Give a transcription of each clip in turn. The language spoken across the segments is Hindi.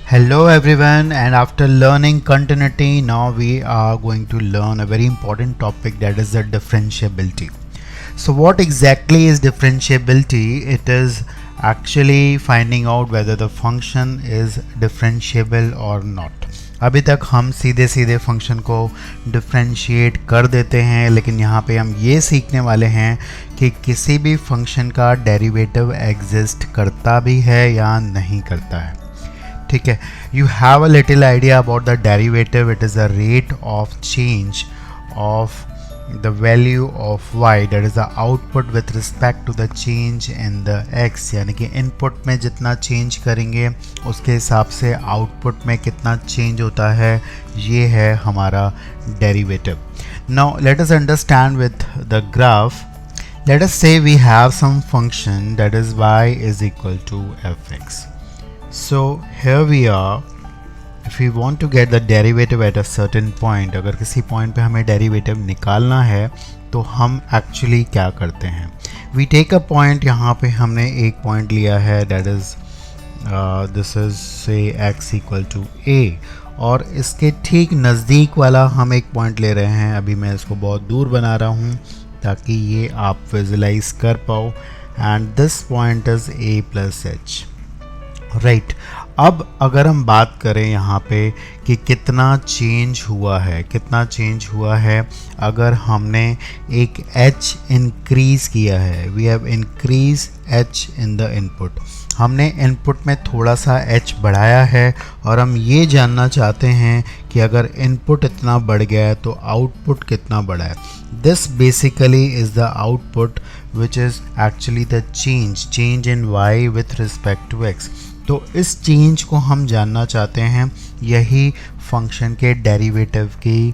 Hello everyone, and after learning continuity, now we are going to learn a very important topic, that is the differentiability. So what exactly is differentiability? It is actually finding out whether the function is differentiable or not. अभी तक हम सीधे सीधे फंक्शन को डिफ्रेंशिएट कर देते हैं, लेकिन यहाँ पे हम ये सीखने वाले हैं कि किसी भी फंक्शन का डेरिवेटिव एग्जिस्ट करता भी है या नहीं करता है. ठीक है, you have a little idea about the derivative. It is the rate of change of the value of y, that is the output with respect to the change in the x. यानी कि इनपुट में जितना चेंज करेंगे उसके हिसाब से आउटपुट में कितना चेंज होता है, ये है हमारा derivative. Now let us understand with the graph. Let us say we have some function that is y is equal to fx. So here we are. If we want to get the derivative at a certain point, अगर किसी पॉइंट पे हमें डेरिवेटिव निकालना है तो हम एक्चुअली क्या करते हैं, वी टेक अ पॉइंट. यहाँ पे हमने एक पॉइंट लिया है, दैट इज़ दिस इज से x इक्वल टू a, और इसके ठीक नज़दीक वाला हम एक पॉइंट ले रहे हैं. अभी मैं इसको बहुत दूर बना रहा हूँ ताकि ये आप विजुलाइज कर पाओ. And this point is a plus h. Right, अब अगर हम बात करें यहाँ पे कि कितना चेंज हुआ है, अगर हमने एक h इंक्रीज़ किया है, we have increase h in the input. हमने इनपुट में थोड़ा सा h बढ़ाया है और हम ये जानना चाहते हैं कि अगर इनपुट इतना बढ़ गया है तो आउटपुट कितना बढ़ा है. This basically is the output which is actually the change in y with respect to x. तो इस चेंज को हम जानना चाहते हैं, यही फंक्शन के डेरिवेटिव की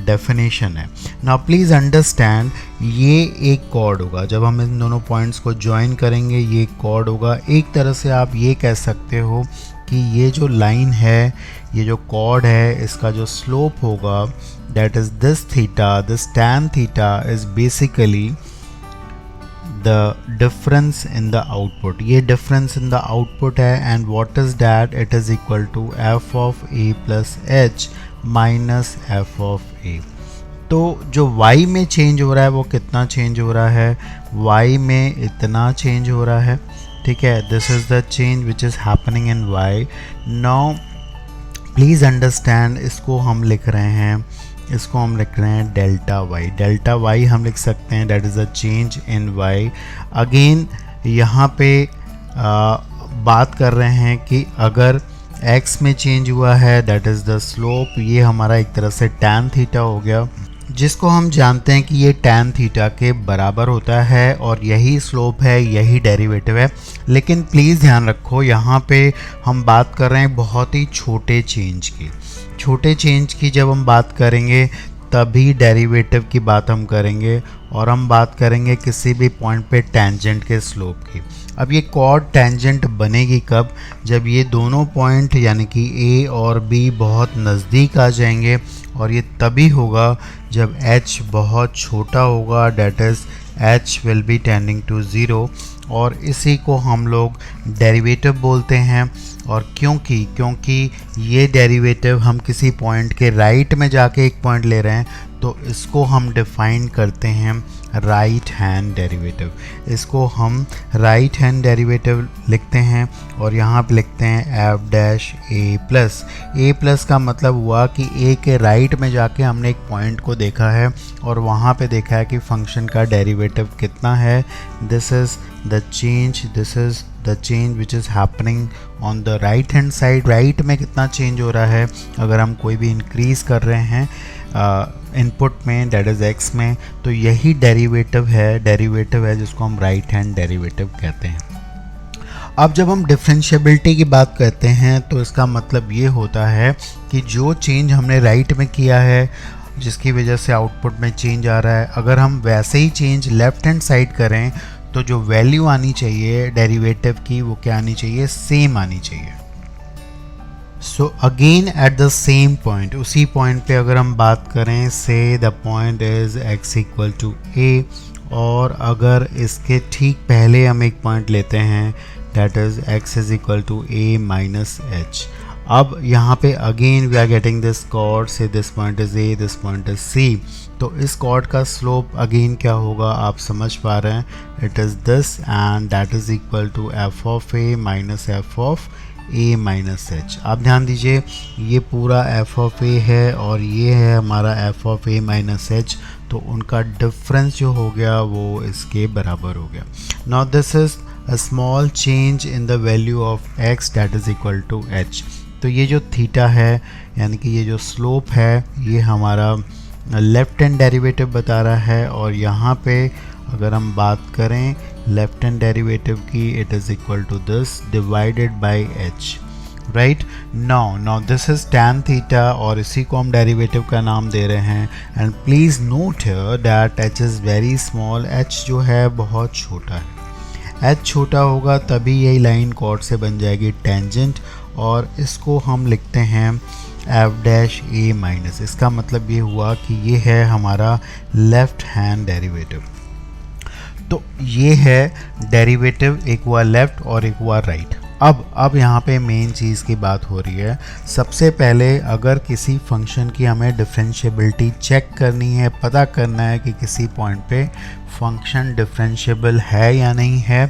डेफिनेशन है. नाउ प्लीज़ अंडरस्टैंड, ये एक कॉर्ड होगा. जब हम इन दोनों पॉइंट्स को ज्वाइन करेंगे ये कॉर्ड होगा. एक तरह से आप ये कह सकते हो कि ये जो लाइन है, ये जो कॉर्ड है, इसका जो स्लोप होगा, that is this theta, this tan theta is basically the difference in the output. ये difference in the output है, and what is that? It is equal to f of a plus h minus f of a. तो जो y में चेंज हो रहा है वो कितना चेंज हो रहा है, y में इतना चेंज हो रहा है. ठीक है, this is the change which is happening in y. Now please understand, इसको हम लिख रहे हैं डेल्टा वाई हम लिख सकते हैं, that is a change in Y. Again यहाँ पे बात कर रहे हैं कि अगर x में चेंज हुआ है, दैट इज़ द स्लोप. ये हमारा एक तरह से tan थीटा हो गया, जिसको हम जानते हैं कि ये tan थीटा के बराबर होता है, और यही स्लोप है, यही डेरिवेटिव है. लेकिन प्लीज़ ध्यान रखो, यहाँ पे हम बात कर रहे हैं बहुत ही छोटे चेंज की. जब हम बात करेंगे तभी डेरिवेटिव की बात हम करेंगे, और हम बात करेंगे किसी भी पॉइंट पे टेंजेंट के स्लोप की. अब ये कॉर्ड टेंजेंट बनेगी कब, जब ये दोनों पॉइंट यानी कि A और B बहुत नज़दीक आ जाएंगे, और ये तभी होगा जब h बहुत छोटा होगा, that is h will be tending to 0, और इसी को हम लोग डेरिवेटिव बोलते हैं. और क्योंकि ये डेरिवेटिव हम किसी पॉइंट के राइट में जाके एक पॉइंट ले रहे हैं, तो इसको हम डिफ़ाइन करते हैं राइट हैंड डेरिवेटिव. इसको हम राइट हैंड डेरिवेटिव लिखते हैं, और यहाँ पे लिखते हैं f dash a plus. a plus का मतलब हुआ कि a के राइट में जाके हमने एक पॉइंट को देखा है और वहाँ पे देखा है कि फंक्शन का डेरिवेटिव कितना है. This is the change which is happening on the right hand side. Right में कितना चेंज हो रहा है, अगर हम कोई भी इंक्रीज़ कर रहे हैं इनपुट में, दैट इज़ x में, तो यही डेरिवेटिव है जिसको हम राइट हैंड डेरिवेटिव कहते हैं. अब जब हम डिफरेंशिएबिलिटी की बात करते हैं तो इसका मतलब ये होता है कि जो चेंज हमने राइट में किया है, जिसकी वजह से आउटपुट में चेंज आ रहा है, अगर हम वैसे ही चेंज लेफ़्ट हैंड साइड करें तो जो वैल्यू आनी चाहिए डेरिवेटिव की, वो क्या आनी चाहिए, सेम आनी चाहिए. So again at the same point, उसी पॉइंट पे अगर हम बात करें, say the point is x equal to a, और अगर इसके ठीक पहले हम एक पॉइंट लेते हैं, that is x is equal to a minus h. अब यहाँ पे again we are getting this chord से this point is A, this point is C, तो इस कॉर्ड का स्लोप अगेन क्या होगा आप समझ पा रहे हैं, it is this and that is equal to F of A minus F of A minus H. आप ध्यान दीजिए ये पूरा एफ ऑफ ए है और ये है हमारा F of A minus H, तो उनका डिफरेंस जो हो गया वो इसके बराबर हो गया। Now this is a small change in the value of X that is equal to H. तो ये जो थीटा है यानी कि ये जो स्लोप है ये हमारा लेफ्ट हैंड डेरिवेटिव बता रहा है, और यहाँ पे अगर हम बात करें लेफ्ट हैंड डेरिवेटिव की, it is equal to this divided by H, right. Now this is tan theta और इसी को हम डेरिवेटिव का नाम दे रहे हैं। And please note here that H is very small, H जो है बहुत छोटा है। एच छोटा होगा तभी यही लाइन कॉर्ड से बन जाएगी टेंजेंट, और इसको हम लिखते हैं एफ डैश ए माइनस। इसका मतलब ये हुआ कि ये है हमारा लेफ्ट हैंड डेरिवेटिव। तो ये है डेरिवेटिव, एक हुआ लेफ्ट और एक हुआ राइट। अब यहाँ पे मेन चीज़ की बात हो रही है। सबसे पहले अगर किसी फंक्शन की हमें डिफरेंशिएबिलिटी चेक करनी है, पता करना है कि किसी पॉइंट पे फंक्शन डिफरेंशिएबल है या नहीं है,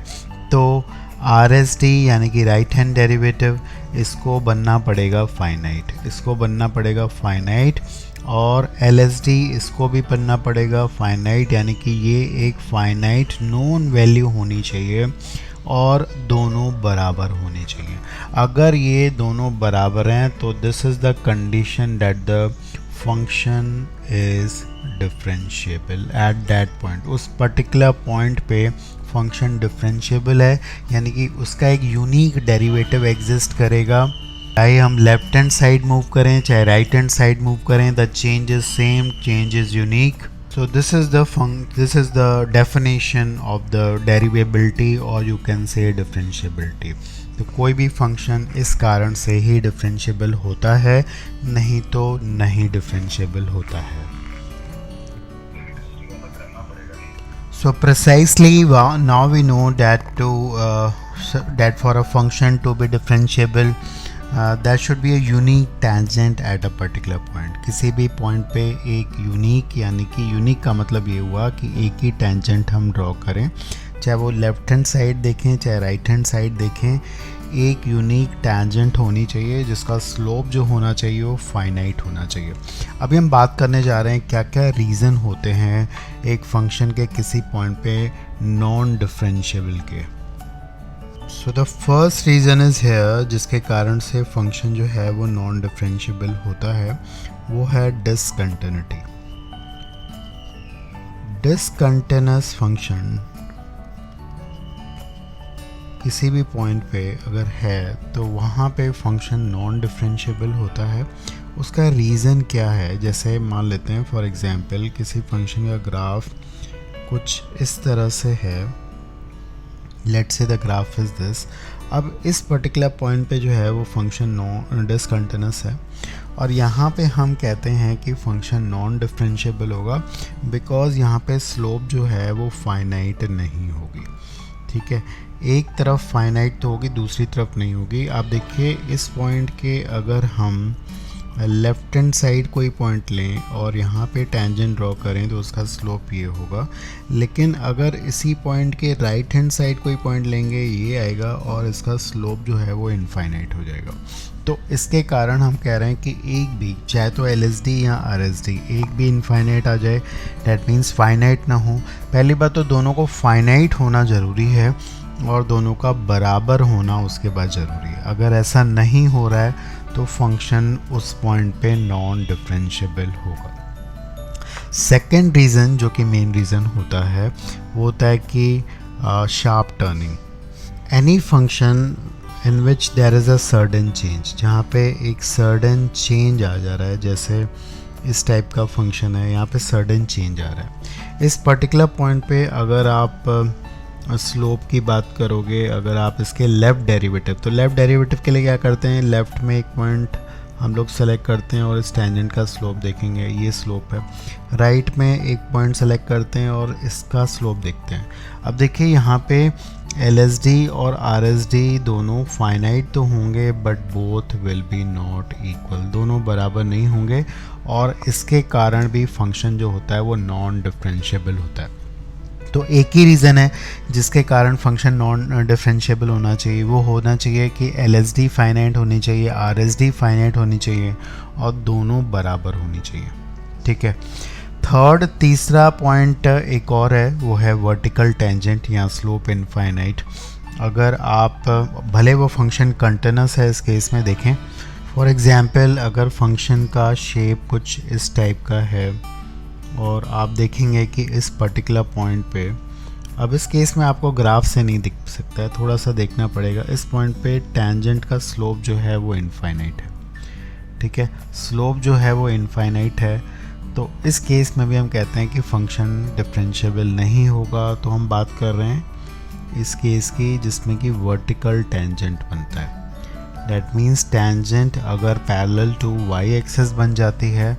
तो आर एस डी यानी कि राइट हैंड डेरिवेटिव इसको बनना पड़ेगा फाइनाइट, इसको बनना पड़ेगा फाइनाइट, और एल एस डी इसको भी बनना पड़ेगा फाइनाइट, यानी कि ये एक फाइनाइट नोन वैल्यू होनी चाहिए और दोनों बराबर होने चाहिए। अगर ये दोनों बराबर हैं तो this is the condition that the function is differentiable at that point. उस पर्टिकुलर पॉइंट पे फंक्शन डिफरेंशिएबल है, यानी कि उसका एक यूनिक डेरिवेटिव एग्जिस्ट करेगा। चाहे हम लेफ्ट हैंड साइड मूव करें चाहे राइट हैंड साइड मूव करें, the change is same, change is unique. So this is the definition of the derivability, or you can say differentiability। तो कोई भी फंक्शन इस कारण से ही डिफरेंशिएबल होता है, नहीं तो नहीं डिफरेंशिएबल होता है। So precisely now we know that that for a function to be differentiable that should be a unique tangent at a particular point। किसी भी पॉइंट पे एक यूनिक, यानी कि यूनिक का मतलब ये हुआ कि एक ही टेंजेंट हम ड्रॉ करें, चाहे वो लेफ्ट हैंड साइड देखें चाहे राइट हैंड साइड देखें, एक यूनिक टेंजेंट होनी चाहिए जिसका स्लोप जो होना चाहिए वो फाइनाइट होना चाहिए। अभी हम बात करने जा रहे हैं क्या क्या रीज़न होते हैं एक फंक्शन के किसी पॉइंट पे नॉन डिफरेंशिएबल के। So the first reason is here, जिसके कारण से फंक्शन जो है वो नॉन डिफरेंशिएबल होता है, वो है डिसकंटिन्यूटी। डिसकंटिन्यूअस फंक्शन किसी भी पॉइंट पे अगर है तो वहाँ पे फंक्शन नॉन डिफरेंशिएबल होता है। उसका रीज़न क्या है, जैसे मान लेते हैं फॉर एग्जांपल किसी फंक्शन का ग्राफ कुछ इस तरह से है, let's say the graph is this. अब इस पर्टिकुलर पॉइंट पे जो है वो फंक्शन नॉन डिसकंटिन्यूअस है, और यहाँ पे हम कहते हैं कि फंक्शन नॉन डिफरेंशिएबल होगा बिकॉज यहाँ पे स्लोप जो है वो फाइनाइट नहीं होगी। ठीक है, एक तरफ फाइनाइट तो होगी दूसरी तरफ नहीं होगी। आप देखिए इस पॉइंट के अगर हम लेफ्ट हैंड साइड कोई पॉइंट लें और यहाँ पे टेंजेंट ड्रॉ करें तो उसका स्लोप ये होगा, लेकिन अगर इसी पॉइंट के राइट हैंड साइड कोई पॉइंट लेंगे ये आएगा और इसका स्लोप जो है वो इनफाइनाइट हो जाएगा। तो इसके कारण हम कह रहे हैं कि एक भी, चाहे तो LSD या RSD, एक भी इनफाइनाइट आ जाए, डैट मीन्स फाइनाइट ना हो। पहली बात तो दोनों को फाइनाइट होना ज़रूरी है और दोनों का बराबर होना उसके बाद ज़रूरी है। अगर ऐसा नहीं हो रहा है तो फंक्शन उस पॉइंट पे नॉन डिफरेंशिएबल होगा। सेकंड रीज़न जो कि मेन रीज़न होता है वो होता है कि sharp turning. Any function in which there is a certain change, जहाँ पे एक सर्टेन चेंज आ जा रहा है, जैसे इस टाइप का फंक्शन है, यहाँ पे सर्टेन चेंज आ रहा है। इस पर्टिकुलर पॉइंट पे अगर आप स्लोप की बात करोगे, अगर आप इसके लेफ़्ट डेरिवेटिव, तो लेफ़्ट डेरिवेटिव के लिए क्या करते हैं, लेफ़्ट में एक पॉइंट हम लोग सेलेक्ट करते हैं और इस टेंजेंट का स्लोप देखेंगे, ये स्लोप है। राइट में एक पॉइंट सेलेक्ट करते हैं और इसका स्लोप देखते हैं। अब देखिए यहाँ पे LSD और RSD दोनों फाइनाइट तो होंगे but both will be not equal, दोनों बराबर नहीं होंगे और इसके कारण भी फंक्शन जो होता है वो नॉन डिफरेंशिएबल होता है। तो एक ही रीज़न है जिसके कारण फंक्शन नॉन डिफरेंशिएबल होना चाहिए, वो होना चाहिए कि LSD फाइनाइट होनी चाहिए, RSD फाइनाइट होनी चाहिए और दोनों बराबर होनी चाहिए। ठीक है। तीसरा पॉइंट एक और है, वो है वर्टिकल टेंजेंट या स्लोप इनफाइनाइट। अगर आप भले वो फंक्शन कंटिन्यूस है, इस केस में देखें फॉर एग्जांपल अगर फंक्शन का शेप कुछ इस टाइप का है और आप देखेंगे कि इस पर्टिकुलर पॉइंट पे, अब इस केस में आपको ग्राफ से नहीं दिख सकता है, थोड़ा सा देखना पड़ेगा। इस पॉइंट पे टेंजेंट का स्लोप जो है वो इनफाइनाइट है। ठीक है, स्लोप जो है वो इनफाइनाइट है, तो इस केस में भी हम कहते हैं कि फंक्शन डिफरेंशिएबल नहीं होगा। तो हम बात कर रहे हैं इस केस की जिसमें कि वर्टिकल टेंजेंट बनता है। दैट मीन्स टेंजेंट अगर पैरेलल टू y एक्सिस बन जाती है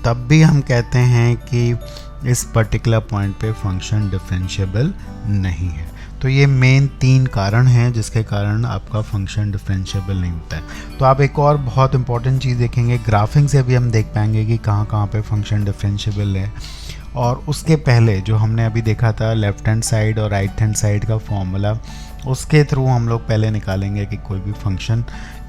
तब भी हम कहते हैं कि इस पर्टिकुलर पॉइंट पे फंक्शन डिफरेंशिएबल नहीं है। तो ये मेन 3 कारण हैं जिसके कारण आपका फंक्शन डिफरेंशिएबल नहीं होता है। तो आप एक और बहुत इंपॉर्टेंट चीज़ देखेंगे, ग्राफिंग से भी हम देख पाएंगे कि कहाँ कहाँ पे फंक्शन डिफरेंशिएबल है। और उसके पहले जो हमने अभी देखा था लेफ़्ट हैंड साइड और राइट हैंड साइड का फॉर्मूला, उसके थ्रू हम लोग पहले निकालेंगे कि कोई भी फंक्शन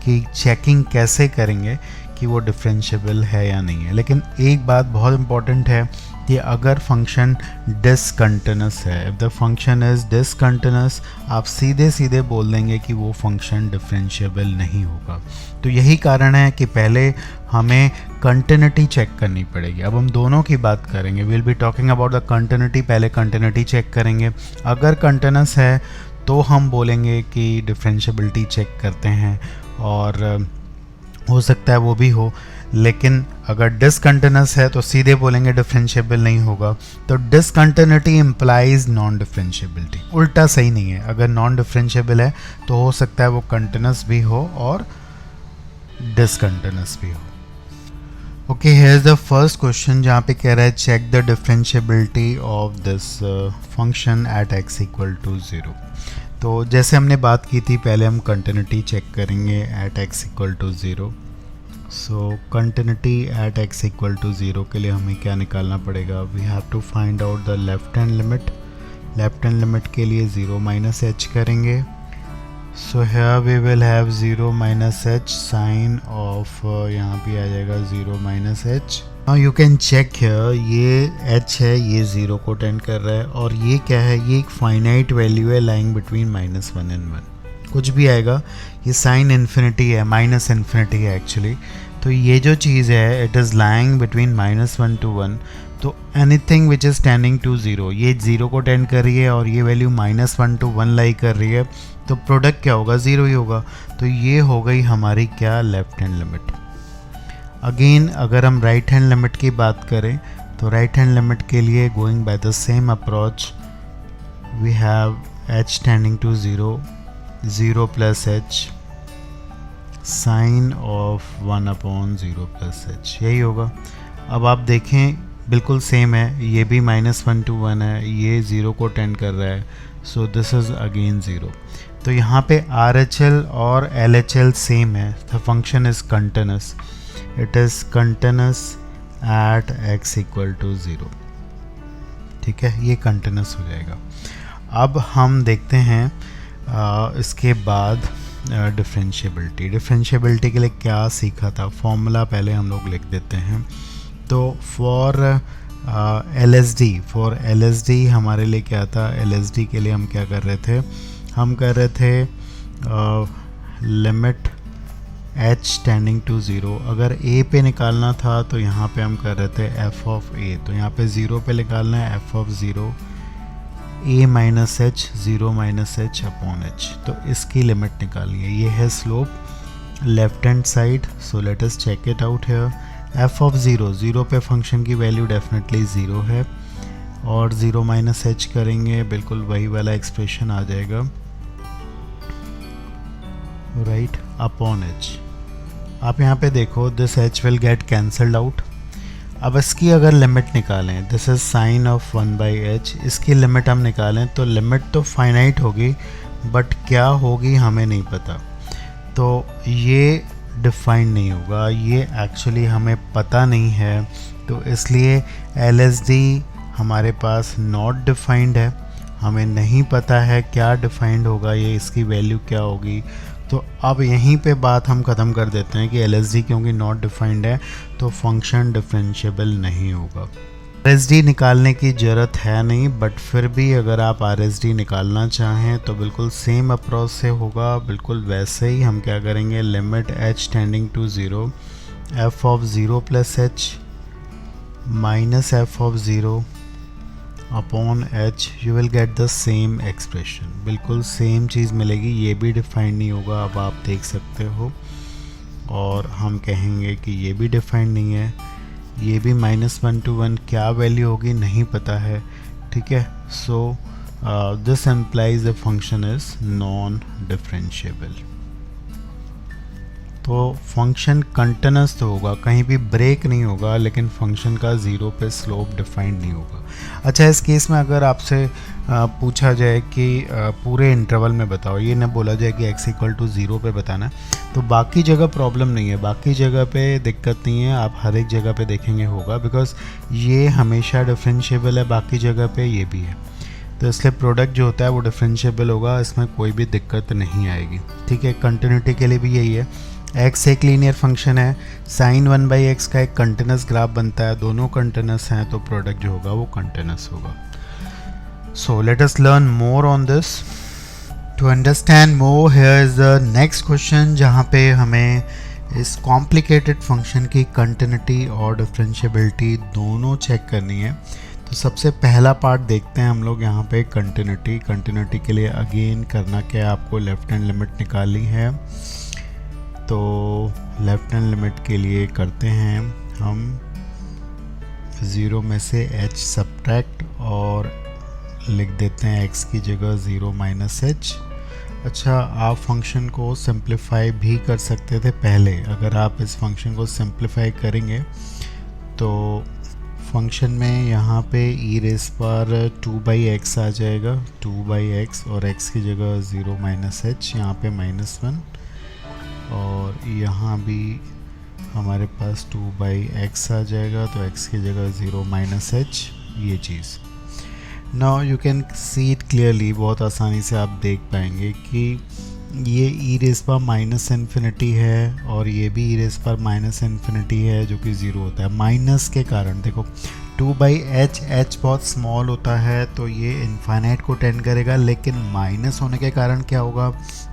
की चेकिंग कैसे करेंगे कि वो डिफरेंशिएबल है या नहीं है। लेकिन एक बात बहुत इंपॉर्टेंट है कि अगर फंक्शन डिसकंटिन्यूस है, if the function is discontinuous, आप सीधे सीधे बोल देंगे कि वो फंक्शन डिफरेंशिएबल नहीं होगा। तो यही कारण है कि पहले हमें कंटिन्यूटी चेक करनी पड़ेगी। अब हम दोनों की बात करेंगे, will be talking about the continuity. पहले कंटिन्यूटी चेक करेंगे, अगर कंटिन्यूस है तो हम बोलेंगे कि डिफरेंशिएबिलिटी चेक करते हैं और हो सकता है वो भी हो। लेकिन अगर डिसकंटिन्यूस है तो सीधे बोलेंगे डिफरेंशिएबल नहीं होगा। तो डिसकंटिन्यूटी इम्प्लाइज नॉन डिफरेंशिएबिलिटी, उल्टा सही नहीं है। अगर नॉन डिफरेंशिएबल है तो हो सकता है वो कंटिन्यूस भी हो और डिसकंटिन्यूस भी हो। Okay, here is the first question जहाँ पे कह रहा है check the differentiability of this function at x equal to 0। तो जैसे हमने बात की थी, पहले हम कंटिन्यूटी चेक करेंगे at x equal to 0। So continuity at x equal to 0 के लिए हमें क्या निकालना पड़ेगा, we have to find out the left hand limit. Left hand limit के लिए 0 माइनस h करेंगे। So here we will have 0 minus h sine of, यहाँ पे आ जाएगा 0 minus h। Now you can check here, ये h है, ये 0 को टेंड कर रहा है और ये क्या है, ये एक फाइनाइट वैल्यू है लाइंग बिटवीन -1 and 1। कुछ भी आएगा, ये साइन इन्फिनिटी है, माइनस इन्फिनिटी है एक्चुअली। तो ये जो चीज़ है it is lying between -1 to 1। तो anything which is tending to 0, ये 0 को टेंड कर रही है और ये वैल्यू -1 to 1 लाई कर रही है, तो प्रोडक्ट क्या होगा, 0 ही होगा। तो ये हो गई हमारी क्या, लेफ्ट हैंड लिमिट। अगेन अगर हम राइट हैंड लिमिट की बात करें तो राइट हैंड लिमिट के लिए going by the same approach, we have h tending to 0, 0 plus h sine of 1/0 plus h, यही होगा। अब आप देखें बिल्कुल सेम है, ये भी -1 to 1 है, ये 0 को टेंड कर रहा है, सो दिस इज़ अगेन 0। तो यहाँ पे RHL और LHL सेम है, the function is continuous, it is continuous at x equal to 0। ठीक है, ये कंटिन्यूस हो जाएगा। अब हम देखते हैं इसके बाद डिफरेंशिएबिलिटी के लिए क्या सीखा था, फॉर्मूला पहले हम लोग लिख देते हैं। तो फॉर LSD हमारे लिए क्या था, LSD के लिए हम क्या कर रहे थे, हम कर रहे थे लिमिट h टेंडिंग टू 0। अगर a पे निकालना था तो यहाँ पे हम कर रहे थे f ऑफ a, तो यहाँ पे 0 पे निकालना है f of 0 a minus h, 0 minus h upon h। तो इसकी लिमिट निकालिए, ये है slope left hand side. So let us check it out here, f of 0 पे फंक्शन की वैल्यू डेफिनेटली 0 है और 0 माइनस h करेंगे, बिल्कुल वही वाला एक्सप्रेशन आ जाएगा, राइट, अपॉन h। आप यहाँ पे देखो this h will get cancelled out. अब इसकी अगर लिमिट निकालें, this is sine of 1/h, इसकी लिमिट हम निकालें तो लिमिट तो फाइनाइट होगी बट क्या होगी हमें नहीं पता, तो ये डिफाइंड नहीं होगा, ये एक्चुअली हमें पता नहीं है, तो इसलिए LSD हमारे पास नॉट डिफाइंड है, हमें नहीं पता है क्या डिफाइंड होगा, ये इसकी वैल्यू क्या होगी। तो अब यहीं पे बात हम ख़त्म कर देते हैं कि LSD क्योंकि नॉट डिफाइंड है तो फंक्शन डिफरेंशिएबल नहीं होगा। RSD निकालने की ज़रूरत है नहीं, बट फिर भी अगर आप RSD निकालना चाहें तो बिल्कुल सेम अप्रोच से होगा, बिल्कुल वैसे ही हम क्या करेंगे, limit h tending to 0 f of 0 plus h minus f of 0 upon h, you will get the same expression, बिल्कुल सेम चीज़ मिलेगी। ये भी डिफाइंड नहीं होगा, अब आप देख सकते हो, और हम कहेंगे कि ये भी डिफाइंड नहीं है, ये भी -1 to 1 क्या वैल्यू होगी नहीं पता है, ठीक है। So this implies the function is non differentiable. तो फंक्शन कंटिन्यूस तो होगा, कहीं भी ब्रेक नहीं होगा, लेकिन फंक्शन का 0 पे स्लोप डिफाइंड नहीं होगा। अच्छा, इस केस में अगर आपसे पूछा जाए कि पूरे इंटरवल में बताओ, ये ना बोला जाए कि x इक्वल टू 0 पे बताना है, तो बाकी जगह प्रॉब्लम नहीं है, बाकी जगह पे दिक्कत नहीं है, आप हर एक जगह पे देखेंगे होगा, बिकॉज ये हमेशा डिफरेंशिएबल है, बाकी जगह पे ये भी है, तो इसलिए प्रोडक्ट जो होता है वो डिफरेंशिएबल होगा, इसमें कोई भी दिक्कत नहीं आएगी, ठीक है। कंटिन्यूटी के लिए भी यही है, x एक लीनियर फंक्शन है, साइन 1/x का एक कंटिन्यूस ग्राफ बनता है, दोनों कंटिन्यूस हैं तो प्रोडक्ट जो होगा वो कंटिन्यूस होगा। So let us learn more on this. To understand more, here is the next question, जहाँ पे हमें इस कॉम्प्लिकेटेड फंक्शन की कंटिन्यूटी और डिफरेंशिएबिलिटी दोनों चेक करनी है। तो सबसे पहला पार्ट देखते हैं हम लोग यहाँ पे, कंटिन्यूटी के लिए अगेन करना क्या है, आपको लेफ्ट हैंड लिमिट निकालनी है। तो लेफ्ट हैंड लिमिट के लिए करते हैं हम 0 में से h सब्ट्रैक्ट और लिख देते हैं x की जगह 0 माइनस h। अच्छा, आप फंक्शन को सिंप्लीफाई भी कर सकते थे पहले, अगर आप इस फंक्शन को सिंप्लीफाई करेंगे तो फंक्शन में यहाँ पे e रेस पर 2/x आ जाएगा, 2/x, और x की जगह 0 माइनस h, यहाँ पे -1, और यहाँ भी हमारे पास 2/x आ जाएगा, तो x की जगह 0 माइनस h, ये चीज़। Now you can see it clearly, बहुत आसानी से आप देख पाएंगे कि ये e रेस पर -इन्फिनिटी है और ये भी e रेस पर -इन्फिनिटी है, जो कि 0 होता है। माइनस के कारण देखो 2/h, h बहुत स्मॉल होता है तो ये इन्फाइनाइट को टेंड करेगा, लेकिन माइनस होने के कारण क्या होगा,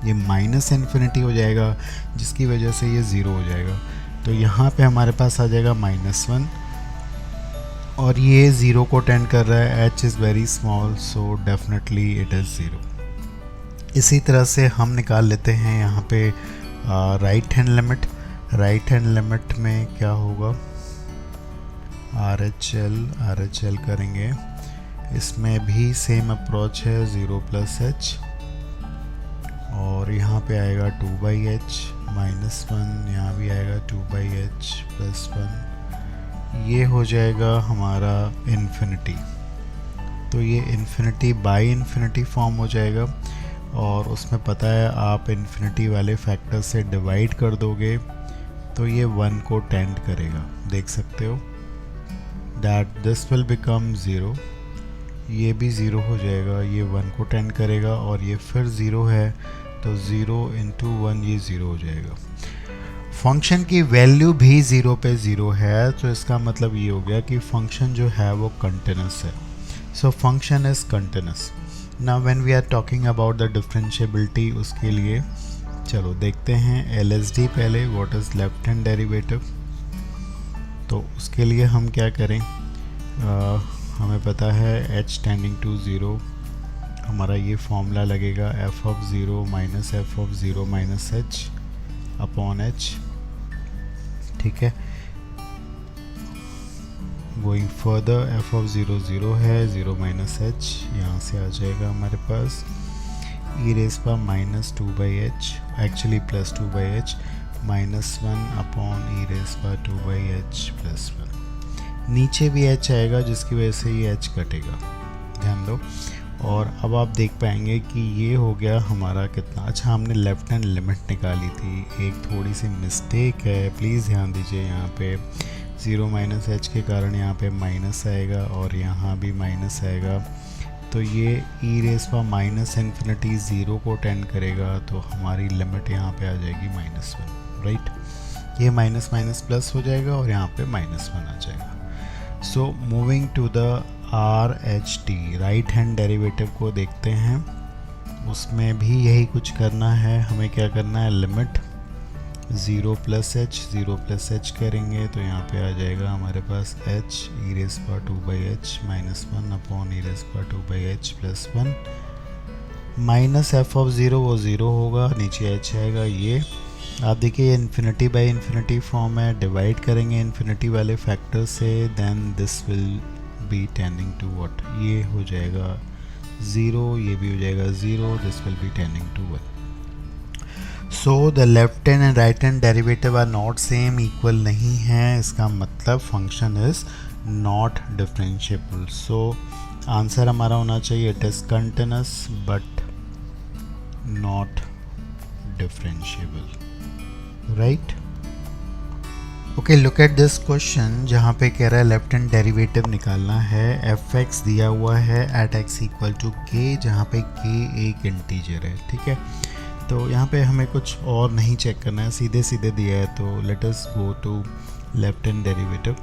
ये -इन्फिनिटी हो जाएगा, जिसकी वजह से ये 0 हो जाएगा। तो यहाँ पे हमारे पास आ जाएगा -1, और ये 0 को टेंड कर रहा है, h is very small, so definitely it is 0। इसी तरह से हम निकाल लेते हैं यहाँ पे राइट हैंड लिमिट में क्या होगा, RHL करेंगे, इसमें भी सेम अप्रोच है, 0 प्लस h, और यहाँ पे आएगा 2/h -1, यहाँ भी आएगा 2/h प्लस 1, ये हो जाएगा हमारा इन्फिनिटी। तो ये इन्फिनिटी बाई इन्फिनिटी फॉर्म हो जाएगा, और उसमें पता है आप इन्फिनिटी वाले फैक्टर से डिवाइड कर दोगे तो ये 1 को टेंड करेगा, देख सकते हो दैट दिस विल बिकम 0, ये भी 0 हो जाएगा, ये 1 को टेंड करेगा, और ये फिर 0 है, तो 0 × 1 ये 0 हो जाएगा। फंक्शन की वैल्यू भी 0 पे 0 है, तो इसका मतलब ये हो गया कि फंक्शन जो है वो कंटिन्यूस है। So function is continuous. Now when we are talking about the differentiability, उसके लिए चलो देखते हैं LSD पहले, what is left hand derivative. तो उसके लिए हम क्या करें, हमें पता है h टेंडिंग टू 0, हमारा ये फॉर्मूला लगेगा f of 0 minus f of 0 minus h upon h, ठीक है। गोइंग फर्दर, f ऑफ 0 0 है, 0 माइनस h यहाँ से आ जाएगा हमारे पास, e रेस पर -2/h, actually plus 2/h, -1 upon e raise पर 2/h प्लस 1, नीचे भी h आएगा जिसकी वजह से ये h कटेगा, ध्यान दो। और अब आप देख पाएंगे कि ये हो गया हमारा कितना। अच्छा, हमने लेफ्ट हैंड लिमिट निकाली थी, एक थोड़ी सी मिस्टेक है, प्लीज़ ध्यान दीजिए। यहाँ पे 0 माइनस एच के कारण यहाँ पे माइनस आएगा और यहाँ भी माइनस आएगा, तो ये ई रेस पर माइनस इन्फिनिटी 0 को टेंड करेगा, तो हमारी लिमिट यहाँ पे आ जाएगी -1, राइट। ये माइनस माइनस प्लस हो जाएगा और यहाँ पे -1 आ जाएगा। So moving to the R H T, right hand derivative को देखते हैं। उसमें भी यही कुछ करना है, हमें क्या करना है, लिमिट 0 प्लस एच करेंगे तो यहाँ पे आ जाएगा हमारे पास h e रेस पर 2/h -1 अपॉन e रेस पर 2/h plus 1 minus F of 0, वो 0 होगा, नीचे h आएगा। ये आप देखिए, ये इन्फिनिटी बाई इन्फिनिटी फॉर्म है, डिवाइड करेंगे इन्फिनिटी वाले फैक्टर से, then this will be tending to what, ये हो जाएगा 0, ये भी हो जाएगा 0, this will be tending to 1। So the left hand and right hand derivative are not same, equal नहीं है, इसका मतलब function is not differentiable. So answer हमारा होना चाहिए it is continuous but not differentiable, right. Okay, look at this question जहाँ पे कह रहा है लेफ्ट हैंड डेरिवेटिव निकालना है, एफ एक्स दिया हुआ है एट एक्स इक्वल टू के, जहाँ पे के एक इंटीजर है, ठीक है। तो यहाँ पे हमें कुछ और नहीं चेक करना है, सीधे सीधे दिया है, तो let us go to left hand derivative.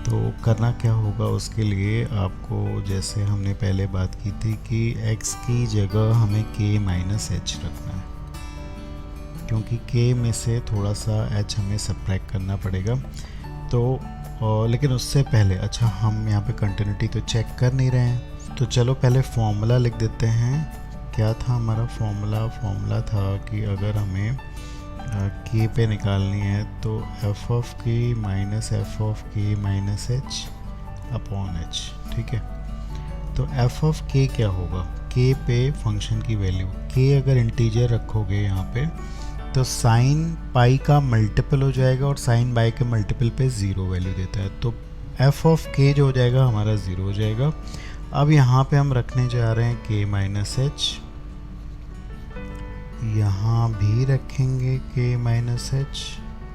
तो करना क्या होगा उसके लिए, आपको जैसे हमने पहले बात की थी कि x की जगह हमें k माइनस एच रखना है, क्योंकि k में से थोड़ा सा h हमें सब्ट्रैक्ट करना पड़ेगा। तो लेकिन उससे पहले, अच्छा हम यहाँ पे कंटिन्यूटी तो चेक कर नहीं रहे हैं, तो चलो पहले फॉर्मूला लिख देते हैं। क्या था हमारा फॉर्मूला था कि अगर हमें k पे निकालनी है तो f of k minus F of k minus H upon H, ठीक है। तो f ऑफ k क्या होगा, k पे फंक्शन की वैल्यू, k अगर इंटीजर रखोगे यहाँ पे तो साइन पाई का मल्टीपल हो जाएगा और साइन बाई के मल्टीपल पे 0 वैल्यू देता है, तो f ऑफ k जो हो जाएगा हमारा 0 हो जाएगा। अब यहाँ पे हम रखने जा रहे हैं k माइनस एच, यहाँ भी रखेंगे k माइनस एच,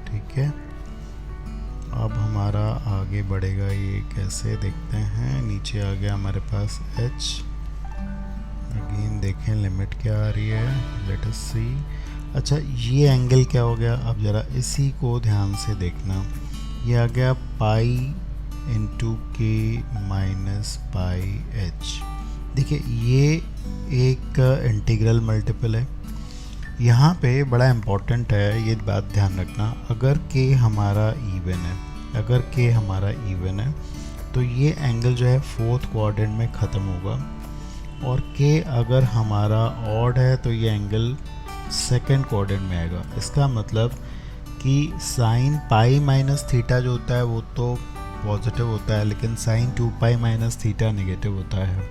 ठीक है। अब हमारा आगे बढ़ेगा, ये कैसे देखते हैं, नीचे आ गया हमारे पास h, अगेन देखें लिमिट क्या आ रही है, लेट अस सी। अच्छा, ये एंगल क्या हो गया, अब ज़रा इसी को ध्यान से देखना, ये आ गया पाई इंटू के माइनस पाई एच। देखिए ये एक इंटीग्रल मल्टीपल है, यहाँ पे बड़ा इम्पोर्टेंट है ये बात ध्यान रखना, अगर k हमारा इवन है तो ये एंगल जो है फोर्थ क्वाड्रेंट में ख़त्म होगा, और k अगर हमारा ऑड है तो ये एंगल सेकंड क्वाड्रेंट में आएगा। इसका मतलब कि साइन पाई माइनस थीटा जो होता है वो तो पॉजिटिव होता है, लेकिन sine 2 pi minus theta negative होता है।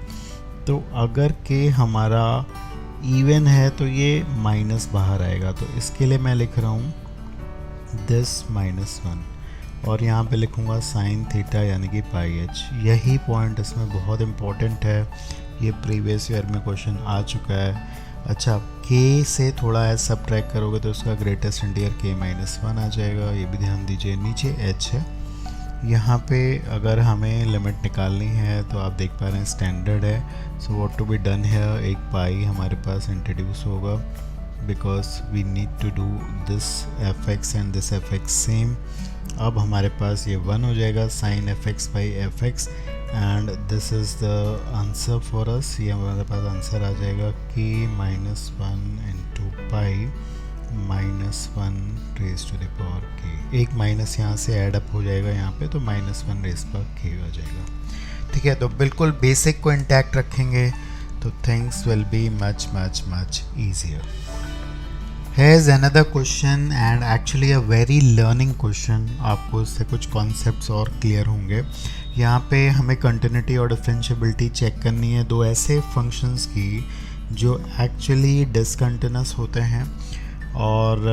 तो अगर k हमारा इवन है तो ये माइनस बाहर आएगा, तो इसके लिए मैं लिख रहा हूँ दिस -1 और यहाँ पे लिखूँगा साइन थीटा यानी कि पाई एच। यही पॉइंट इसमें बहुत इम्पोर्टेंट है, ये प्रीवियस ईयर में क्वेश्चन आ चुका है। अच्छा, k से थोड़ा एच सब्ट्रैक्ट करोगे तो उसका ग्रेटेस्ट इंटीजर k -1 आ जाएगा, ये भी ध्यान दीजिए। नीचे h है, यहाँ पे अगर हमें लिमिट निकालनी है तो आप देख पा रहे हैं स्टैंडर्ड है, so what to be done है, एक पाई हमारे पास इंट्रोड्यूस होगा because we need to do this F X and this F X same. अब हमारे पास ये 1 हो जाएगा sine F X by F X and this is the answer for us. ये हमारे पास आंसर आ जाएगा k -1 into pi -1 raise to the power k। एक माइनस यहाँ से ऐड अप हो जाएगा यहाँ पे, तो -1 रेज पर k आ जाएगा, ठीक है। तो बिल्कुल बेसिक को इंटैक्ट रखेंगे तो things will be much much much easier. Here's another question and actually a very learning question, आपको इससे कुछ कॉन्सेप्ट्स और क्लियर होंगे। यहाँ पे हमें कंटिन्यूटी और डिफरेंशिएबिलिटी चेक करनी है दो ऐसे फंक्शंस की जो एक्चुअली डिसकंटिन्यूस होते हैं और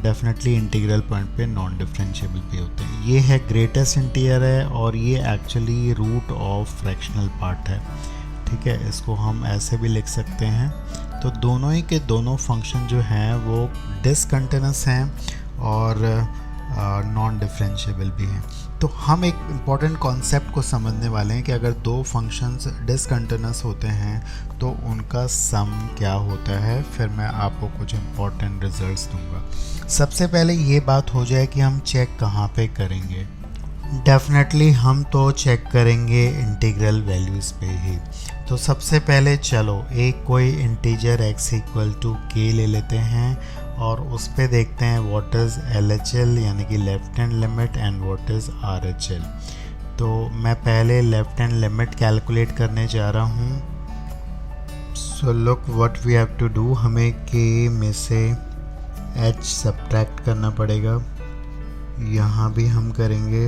डेफिनेटली इंटीग्रल पॉइंट पे नॉन डिफरेंशिएबल भी होते हैं। ये है ग्रेटेस्ट इंटीजर है और ये actually root of fractional part है। ठीक है, इसको हम ऐसे भी लिख सकते हैं। तो दोनों ही के दोनों फंक्शन जो हैं वो डिसकंटिन्यूस हैं और नॉन डिफरेंशिएबल भी हैं। तो हम एक इम्पॉर्टेंट कॉन्सेप्ट को समझने वाले हैं कि अगर दो फंक्शंस डिसकंटिन्यूस होते हैं तो उनका सम क्या होता है। फिर मैं आपको कुछ इम्पॉर्टेंट रिजल्ट्स दूंगा। सबसे पहले ये बात हो जाए कि हम चेक कहाँ पे करेंगे। डेफिनेटली हम तो चेक करेंगे इंटीग्रल वैल्यूज़ पे ही। तो सबसे पहले चलो एक कोई integer x equal to k ले लेते हैं और उस पे देखते हैं व्हाट इज़ LHL यानी कि left hand limit and what is RHL। तो मैं पहले लेफ्ट हैंड लिमिट कैलकुलेट करने जा रहा हूँ। So look what we have to do, हमें k में से h सब्ट्रैक्ट करना पड़ेगा। यहाँ भी हम करेंगे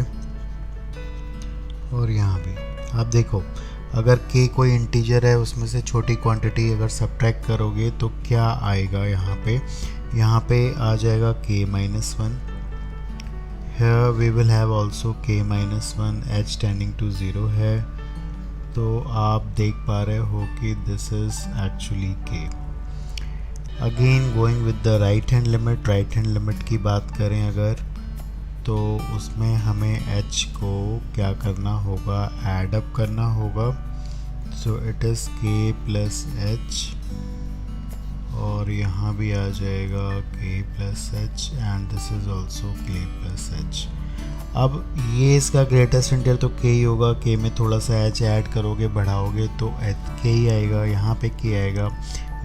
और यहाँ भी। आप देखो अगर k कोई इंटीजर है उसमें से छोटी क्वांटिटी अगर सब्ट्रैक्ट करोगे तो क्या आएगा यहाँ पे आ जाएगा k minus 1। here we will have also k minus 1, h tending to 0 है। तो आप देख पा रहे हो कि this is actually k। Again going with the right hand limit की बात करें अगर, तो उसमें हमें h को क्या करना होगा, ऐड अप करना होगा। So it is k plus h और यहाँ भी आ जाएगा k plus h and this is also k plus h। अब ये इसका ग्रेटेस्ट इंटीजर तो k ही होगा। k में थोड़ा सा h ऐड करोगे बढ़ाओगे तो k ही आएगा, यहाँ पे k आएगा,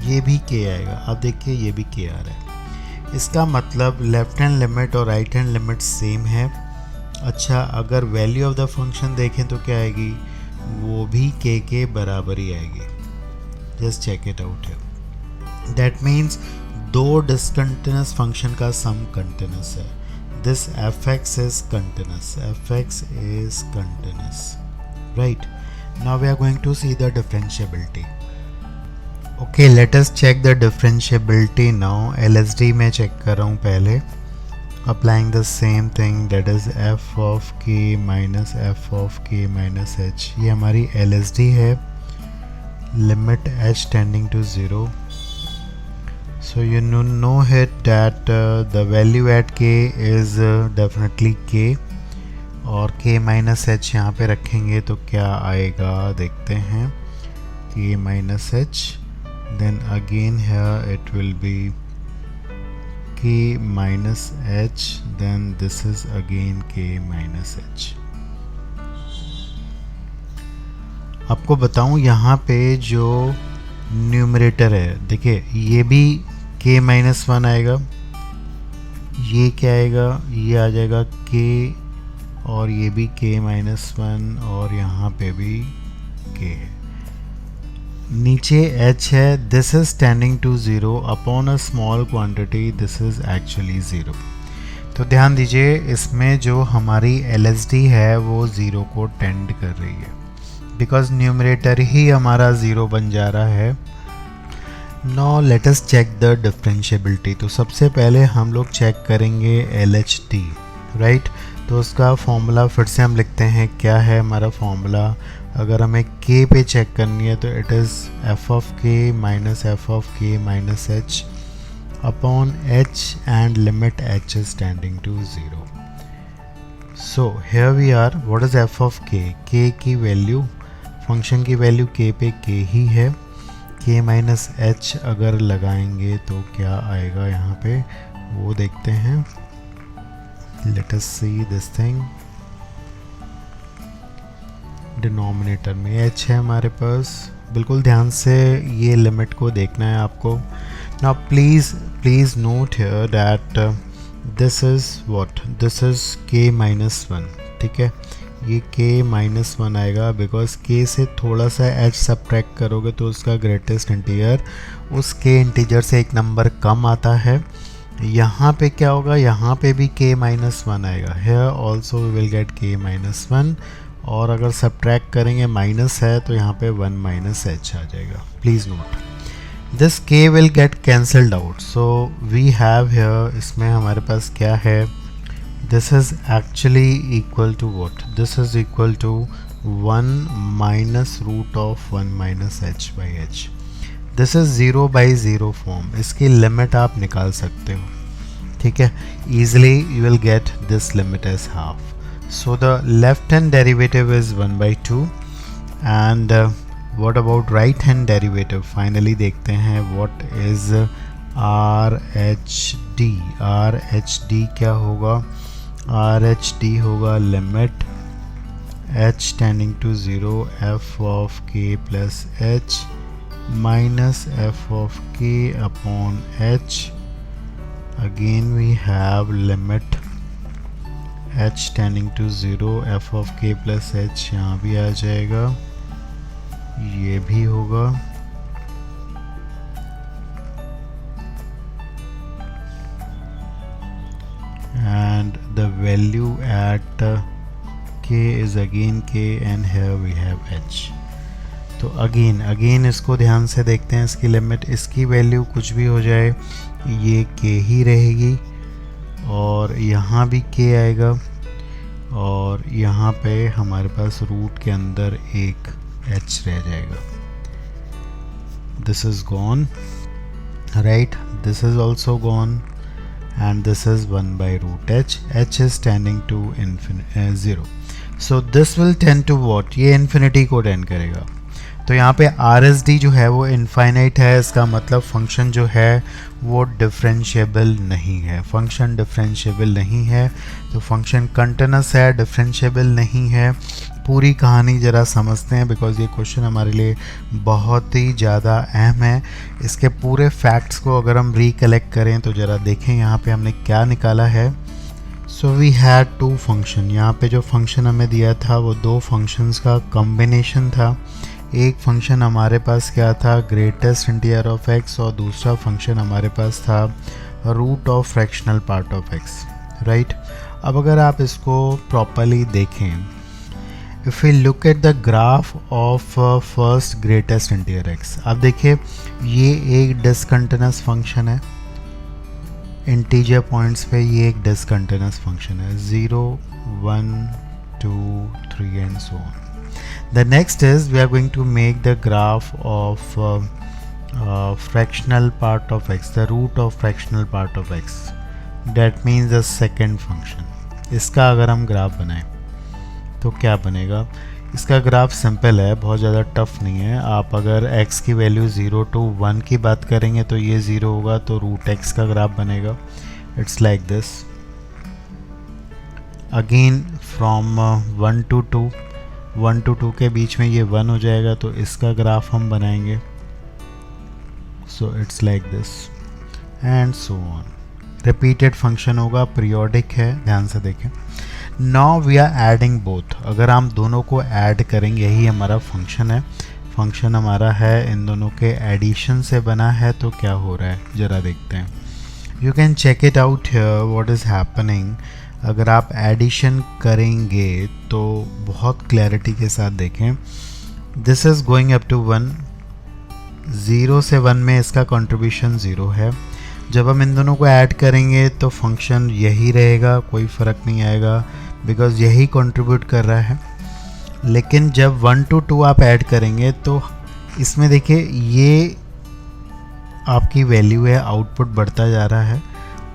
ये भी k आएगा। अब देखिए ये भी k आ रहा है। इसका मतलब लेफ्ट हैंड लिमिट और राइट हैंड लिमिट सेम है। अच्छा अगर वैल्यू ऑफ द फंक्शन देखें तो क्या आएगी, वो भी k के बराबर ही आएगी। जस्ट चेक इट आउट है। दैट मीन्स दो डिसकंटिन्यूस फंक्शन का सम कंटिन्यूस है। This fx is continuous, fx is continuous, right? Now we are going to see the differentiability. Okay, let us check the differentiability now. LSD में चेक कर रहा हूँ पहले, applying the same thing, that is f of k minus f of k minus h। ये हमारी LSD है, limit h tending to 0। So you know it that the value at k is definitely k और k minus h यहाँ पे रखेंगे तो क्या आएगा देखते हैं, k minus h, then again here it will be k minus h, then this is again k minus h। आपको बताऊं यहाँ पे जो न्यूमरेटर है, देखिए ये भी k माइनस 1 आएगा, ये क्या आएगा, ये आ जाएगा k और ये भी k माइनस 1 और यहाँ पे भी k है। नीचे h है, this is tending to 0 upon a small quantity, this is actually 0। तो ध्यान दीजिए इसमें जो हमारी LSD है वो 0 को टेंड कर रही है, बिकॉज न्यूमरेटर ही हमारा 0 बन जा रहा है। Now let us check the differentiability. तो सबसे पहले हम लोग चेक करेंगे LHT, राइट? तो उसका फॉर्मूला फिर से हम लिखते हैं, क्या है हमारा फॉर्मूला। अगर हमें k पे चेक करनी है तो it is f of k minus f of k minus h upon h and limit h is tending to 0। So here we are, what is f of k? k की वैल्यू, फंक्शन की वैल्यू k पे k ही है। k माइनस h अगर लगाएंगे तो क्या आएगा यहाँ पे वो देखते हैं। Let us see this thing. Denominator में h है हमारे पास, बिल्कुल ध्यान से ये लिमिट को देखना है आपको। Now please note here that this is what, this is k minus 1, ठीक है। ये k माइनस 1 आएगा बिकॉज k से थोड़ा सा h सब्ट्रैक्ट करोगे तो उसका ग्रेटेस्ट इंटीजर उस k इंटीजर से एक नंबर कम आता है। यहाँ पे क्या होगा, यहाँ पे भी k माइनस 1 आएगा। Here also we will get k minus 1 और अगर सब्ट्रैक्ट करेंगे माइनस है तो यहाँ पे 1 माइनस h आ जाएगा। Please note this k will get cancelled out. So we have here, इसमें हमारे पास क्या है, this is actually equal to what, this is equal to 1 minus root of 1 minus H by H. This is 0 by 0 form. इसकी लिमिट आप निकाल सकते हो, ठीक है. Easily you will get this limit as half. So the left hand derivative is 1 by 2. And what about right hand derivative? Finally देखते हैं what is R H D. R H D क्या होगा? आर एच डी होगा limit h tending to 0 f of k plus h minus f of k upon h. Again we have limit h tending to 0 f of k plus h. यहाँ भी आ जाएगा, ये भी होगा. And the value at k is again k and here we have h. तो अगेन इसको ध्यान से देखते हैं. इसकी लिमिट, इसकी वैल्यू कुछ भी हो जाए ये k ही रहेगी, और यहाँ भी k आएगा, और यहाँ पे हमारे पास रूट के अंदर एक h रह जाएगा. This is gone, right. This is also gone, and this is 1 by root h. h is tending to 0. So this will tend to what? ये infinity को tend करेगा. तो यहाँ पे RSD जो है वो इनफाइनाइट है. इसका मतलब फंक्शन जो है वो डिफरेंशिएबल नहीं है. फंक्शन डिफरेंशिएबल नहीं है, तो फंक्शन कंटिन्यूस है, डिफरेंशिएबल नहीं है. पूरी कहानी ज़रा समझते हैं, बिकॉज़ ये क्वेश्चन हमारे लिए बहुत ही ज़्यादा अहम है. इसके पूरे फैक्ट्स को अगर हम रिकलेक्ट करें तो ज़रा देखें यहाँ पे हमने क्या निकाला है. So we had two function. यहाँ पे जो फंक्शन हमें दिया था वो दो फंक्शंस का कॉम्बिनेशन था. एक फंक्शन हमारे पास क्या था? ग्रेटेस्ट इंटीजर ऑफ एक्स, और दूसरा फंक्शन हमारे पास था root of fractional part of X, right. अब अगर आप इसको प्रॉपरली देखें, if we look at the graph of first greatest integer X, आप देखिए ये एक डिसकंटिन्यूस फंक्शन है. इंटीजर पॉइंट्स पे ये एक डिसकंटिन्यूस फंक्शन है. 0 1 2 3 and so on. The next is we are going to make the graph of fractional part of x, the root of fractional part of x. That means the second function. इसका अगर हम ग्राफ बनाएं तो क्या बनेगा? इसका ग्राफ सिंपल है, बहुत ज़्यादा टफ नहीं है. आप अगर x की वैल्यू 0 to 1 की बात करेंगे तो ये 0 होगा, तो रूट x का ग्राफ बनेगा. It's like this. Again from 1 to 2, 1 to 2 के बीच में ये 1 हो जाएगा, तो इसका ग्राफ हम बनाएंगे. So it's like this and so on. Repeated function होगा, पीरियोडिक है, ध्यान से देखें. Now we are adding both. अगर हम दोनों को ऐड करेंगे, यही हमारा फंक्शन है. फंक्शन हमारा है इन दोनों के एडिशन से बना है, तो क्या हो रहा है ज़रा देखते हैं. You can check it out here what is happening. अगर आप एडिशन करेंगे तो बहुत क्लैरिटी के साथ देखें. This is going up to 1. 0 से 1 में इसका कंट्रीब्यूशन 0 है. जब हम इन दोनों को ऐड करेंगे तो फंक्शन यही रहेगा, कोई फ़र्क नहीं आएगा, बिकॉज़ यही कंट्रीब्यूट कर रहा है. लेकिन जब 1 to 2 आप ऐड करेंगे तो इसमें देखिए ये आपकी वैल्यू है, आउटपुट बढ़ता जा रहा है,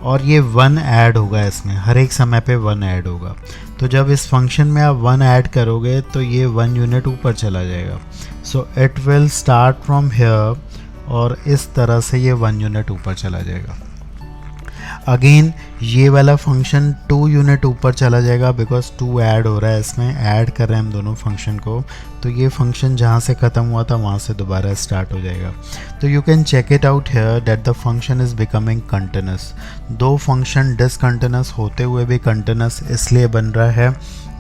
और ये 1 ऐड होगा इसमें, हर एक समय पे 1 ऐड होगा. तो जब इस फंक्शन में आप 1 ऐड करोगे तो ये 1 यूनिट ऊपर चला जाएगा. So it will start from here, और इस तरह से ये 1 यूनिट ऊपर चला जाएगा. अगेन ये वाला फंक्शन 2 यूनिट ऊपर चला जाएगा, बिकॉज 2 ऐड हो रहा है इसमें, ऐड कर रहे हैं हम दोनों फंक्शन को. तो ये फंक्शन जहाँ से ख़त्म हुआ था वहाँ से दोबारा स्टार्ट हो जाएगा. तो you can check it out here that the function is becoming continuous. दो फंक्शन डिसकंटिन्यूस होते हुए भी कंटिन्यूस इसलिए बन रहा है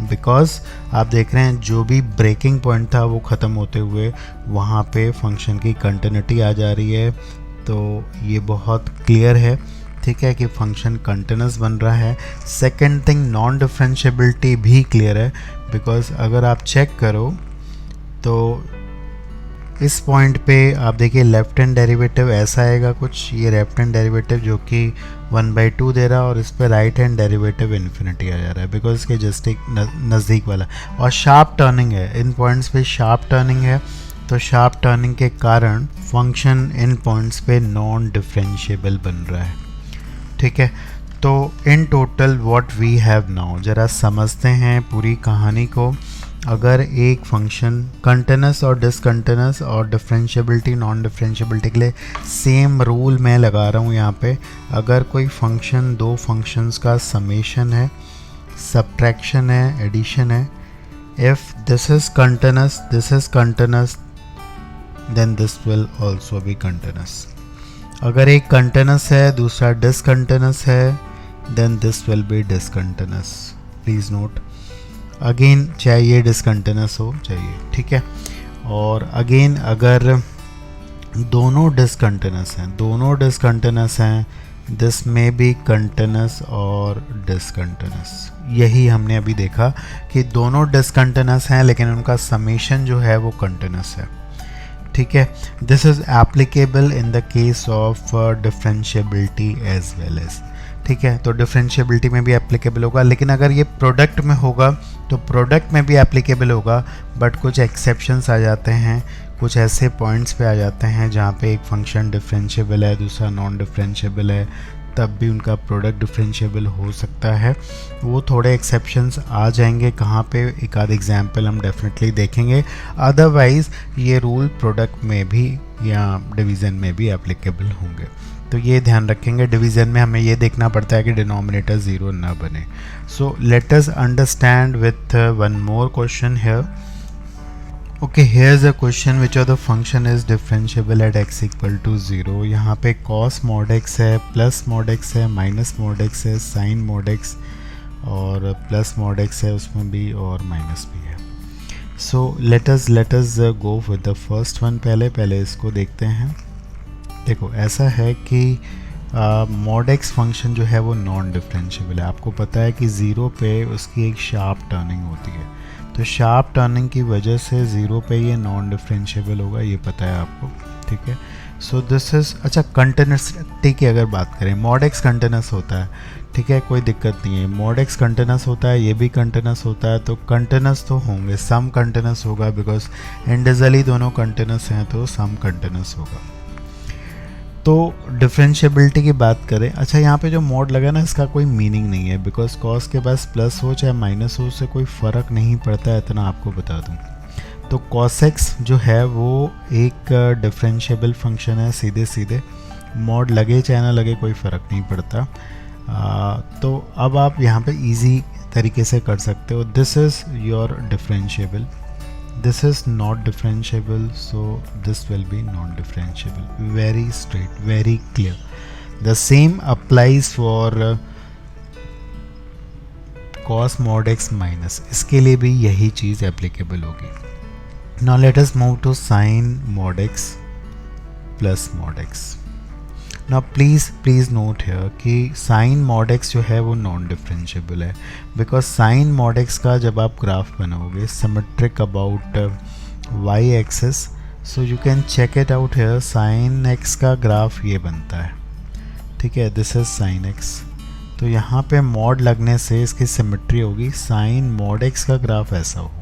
बिकॉज आप देख रहे हैं जो भी ब्रेकिंग पॉइंट था वो ख़त्म होते हुए वहाँ पे फंक्शन की कंटिन्यूटी आ जा रही है. तो ये बहुत क्लियर है, ठीक है, कि फंक्शन कंटिन्यूस बन रहा है. सेकेंड थिंग, नॉन डिफरेंशिएबिलिटी भी क्लियर है, बिकॉज अगर आप चेक करो तो इस पॉइंट पे आप देखिए लेफ्ट हैंड डेरिवेटिव ऐसा आएगा कुछ, ये लेफ्ट हैंड डेरिवेटिव जो कि 1/2 दे रहा है, और इस पे राइट हैंड डेरिवेटिव इन्फिनिटी आ जा रहा है बिकॉज इसके जस्ट एक नज़दीक वाला, और शार्प टर्निंग है इन पॉइंट्स पे, शार्प टर्निंग है, तो शार्प टर्निंग के कारण फंक्शन इन पॉइंट्स पे नॉन डिफरेंशिएबल बन रहा है। ठीक है, तो in total what we have now, ज़रा समझते हैं पूरी कहानी को। अगर एक फंक्शन कंटिन्यूस और डिसकंटिन्यूस और डिफरेंशिएबिलिटी नॉन डिफरेंशिएबिलिटी के लिए सेम रूल मैं लगा रहा हूँ यहाँ पे, अगर कोई फंक्शन दो फंक्शंस का समेशन है, सब्ट्रैक्शन है, एडिशन है, if this is continuous then this will also be continuous. अगर एक कंटिन्यूस है दूसरा डिसकंटिन्यूस है then this will be discontinuous. Please note, again चाहे ये डिसकंटिन्यूस हो चाहिए, ठीक है। और अगेन अगर दोनों डिसकंटिन्यूस हैं दिस में बी कंटिन्यूस और डिसकंटिन्यूस। यही हमने अभी देखा कि दोनों डिसकंटिन्यूस हैं लेकिन उनका समेशन जो है वो कंटिन्यूस है, ठीक है। This is applicable in the case of differentiability as well as, ठीक है। तो डिफरेंशिएबिलिटी में भी एप्लीकेबल होगा, लेकिन अगर ये प्रोडक्ट में होगा तो प्रोडक्ट में भी एप्लीकेबल होगा, बट कुछ एक्सेप्शंस आ जाते हैं, कुछ ऐसे पॉइंट्स पे आ जाते हैं जहाँ पे एक फंक्शन डिफरेंशिएबल है दूसरा नॉन डिफरेंशिएबल है, तब भी उनका प्रोडक्ट डिफरेंशिएबल हो सकता है। वो थोड़े एक्सेप्शंस आ जाएंगे, कहाँ पे एक आध एग्जाम्पल हम डेफिनेटली देखेंगे। अदरवाइज़ ये रूल प्रोडक्ट में भी या डिवीज़न में भी एप्लीकेबल होंगे। तो ये ध्यान रखेंगे, डिवीज़न में हमें ये देखना पड़ता है कि डिनोमिनेटर ज़ीरो ना बने। So let us understand with one more question here. Okay, here is a question which of the function is differentiable at x equal to 0। यहाँ पे cos mod x है, प्लस mod x है, माइनस mod x है, sin mod x और प्लस mod x है उसमें भी और माइनस भी है। So let us go with the first one. पहले इसको देखते हैं। देखो ऐसा है कि mod x फंक्शन जो है वो नॉन डिफरेंशिएबल है। आपको पता है कि 0 पे उसकी एक शार्प टर्निंग होती है, तो शार्प टर्निंग की वजह से 0 पे ये नॉन डिफरेंशिएबल होगा, ये पता है आपको, ठीक है। सो दिस इज़ अच्छा कंटिन्यूसिटी की अगर बात करें, mod x कंटिन्यूस होता है, ठीक है, कोई दिक्कत नहीं है। mod x कंटिन्यूस होता है, ये भी कंटिन्यूस होता है, तो कंटिन्यूस तो होंगे, सम कंटिन्यूस होगा बिकॉज इंडिविजुअली दोनों कंटिन्यूस हैं तो सम कंटिन्यूस होगा। तो डिफरेंशिएबिलिटी की बात करें, अच्छा यहाँ पे जो मोड लगा ना इसका कोई मीनिंग नहीं है बिकॉज कॉस के पास प्लस हो चाहे माइनस हो उससे कोई फ़र्क नहीं पड़ता है, इतना आपको बता दूँ। तो cos x जो है वो एक डिफरेंशिएबल फंक्शन है, सीधे मोड लगे चाहे ना लगे कोई फ़र्क नहीं पड़ता। तो अब आप यहाँ पे इजी तरीके से कर सकते हो, this is your differentiable, this is not differentiable, so this will be non-differentiable. Very straight, very clear. The same applies for cos mod x minus, इसके लिए भी यही चीज़ applicable होगी। Now let us move to sin mod x plus mod x. Now please note here कि sin mod x जो है वो नॉन डिफरेंशिएबल है बिकॉज sin mod x का जब आप ग्राफ बनाओगे symmetric about y axis, so you can check it out here. sin x का ग्राफ ये बनता है, ठीक है, दिस इज sin x। तो यहाँ पे mod लगने से इसकी सिमेट्री होगी, sin mod x का ग्राफ ऐसा होगा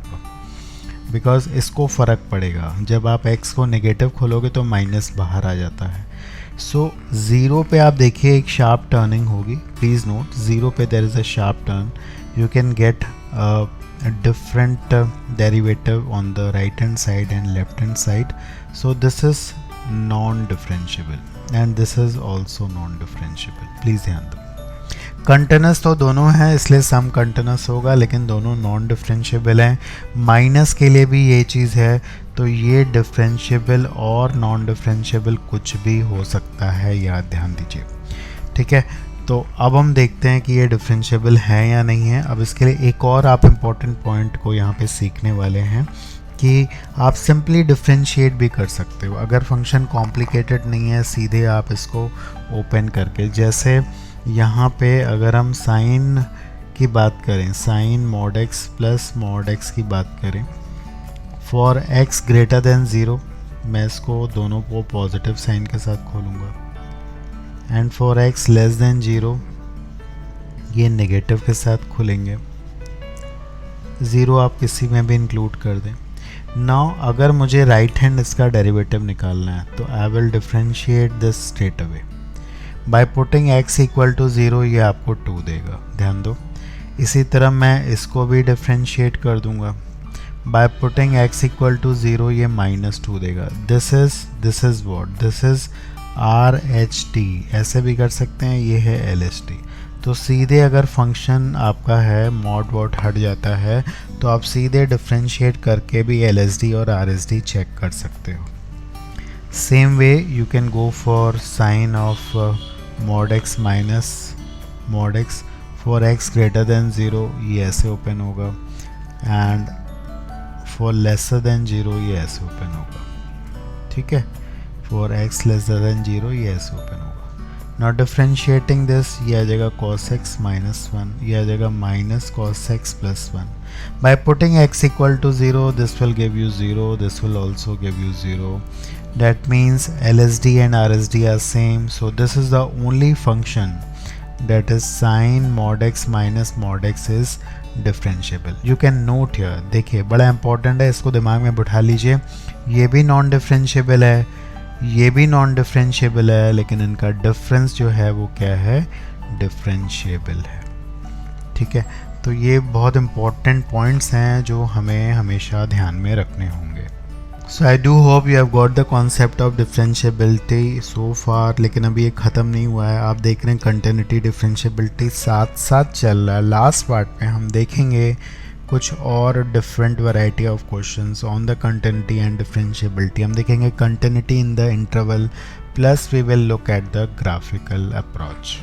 बिकॉज इसको फ़र्क पड़ेगा, जब आप x को नेगेटिव खोलोगे तो माइनस बाहर आ जाता है। सो 0 पे आप देखिए एक शार्प टर्निंग होगी, प्लीज़ नोट 0 पे there is a sharp turn, you can get different derivative on the right hand side and left hand side. So this is non differentiable and this is also non differentiable, please ध्यान दो। कंटिन्यूस तो दोनों हैं इसलिए सम कंटिन्यूस होगा, लेकिन दोनों नॉन डिफरेंशिएबल हैं। माइनस के लिए भी ये चीज़ है, तो ये डिफरेंशिएबल और नॉन डिफरेंशिएबल कुछ भी हो सकता है, याद ध्यान दीजिए, ठीक है। तो अब हम देखते हैं कि ये डिफरेंशिएबल है या नहीं है। अब इसके लिए एक और आप इम्पॉर्टेंट पॉइंट को यहाँ पे सीखने वाले हैं कि आप सिंपली डिफरेंशिएट भी कर सकते हो। अगर फंक्शन कॉम्प्लिकेटेड नहीं है, सीधे आप इसको ओपन करके, जैसे यहाँ पे अगर हम साइन की बात करें, sine mod x plus mod x की बात करें फॉर x ग्रेटर देन 0, मैं इसको दोनों को पॉजिटिव साइन के साथ खोलूँगा, and for x less than 0 ये नेगेटिव के साथ खुलेंगे, 0 आप किसी में भी इंक्लूड कर दें। नाउ अगर मुझे राइट हैंड इसका डेरिवेटिव निकालना है तो I will differentiate this straight away by putting x equal to 0, ये आपको 2 देगा, ध्यान दो। इसी तरह मैं इसको भी डिफरेंशिएट कर दूंगा by putting x equal to 0, ये -2 देगा। This is what, this is RHT, ऐसे भी कर सकते हैं, ये है LHT। तो सीधे अगर फंक्शन आपका है मॉड वॉट हट जाता है तो आप सीधे डिफरेंशिएट करके भी LHD और RHD चेक कर सकते हो। Same way you can go for sine of mod x minus mod x for x greater than 0, ये ऐसे ओपन होगा, एंड फॉर लेसर देन 0 ये ऐसे ओपन होगा, ठीक है। फॉर x लेसर देन 0 ये ऐसे ओपन होगा। नॉट डिफरेंशिएटिंग दिस, ये आ जाएगा cos x माइनस 1, ये आ जाएगा minus cos x plus 1। By putting x equal to 0 this will give you 0, this will also give you 0। That means LHD and RHD are same, so this is the only function that is sin mod x minus mod x is differentiable. You can note here, देखिए बड़ा important है, इसको दिमाग में बिठा लीजिए। ये भी नॉन डिफरेंशिएबल है, ये भी नॉन डिफरेंशिएबल है, लेकिन इनका डिफरेंस जो है वो क्या है, डिफरेंशिएबल है, ठीक है। तो ये बहुत important पॉइंट्स हैं जो हमें हमेशा ध्यान में रखने होंगे। So I do hope you have got the concept of differentiability so far, लेकिन अभी ये ख़त्म नहीं हुआ है। आप देख रहे हैं कंटिन्यूटी डिफरेंशिएबिलिटी साथ साथ चल रहा है। लास्ट पार्ट में हम देखेंगे कुछ और different variety of questions on the continuity and differentiability. हम देखेंगे continuity in the interval, plus we will look at the graphical approach.